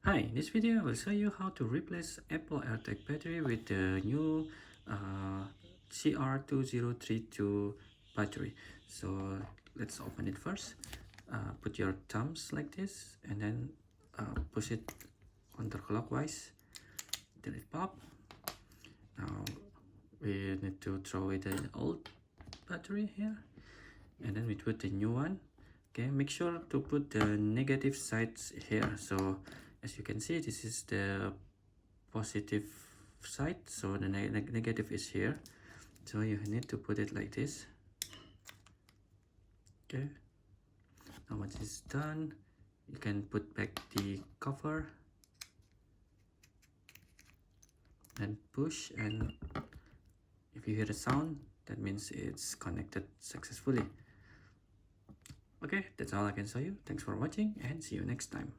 Hi, in this video I will show you how to replace Apple AirTag battery with the new CR2032 battery. So let's open it first. Put your thumbs like this and then push it counterclockwise till it pop. Now we need to throw away the old battery here and then we put the new one. Okay, make sure to put the negative sides here. So as you can see, this is the positive side, so the negative is here, so you need to put it like this. Okay, now once it's done, you can put back the cover and push, and if you hear the sound, that means it's connected successfully. Okay, that's all I can show you. Thanks for watching and see you next time.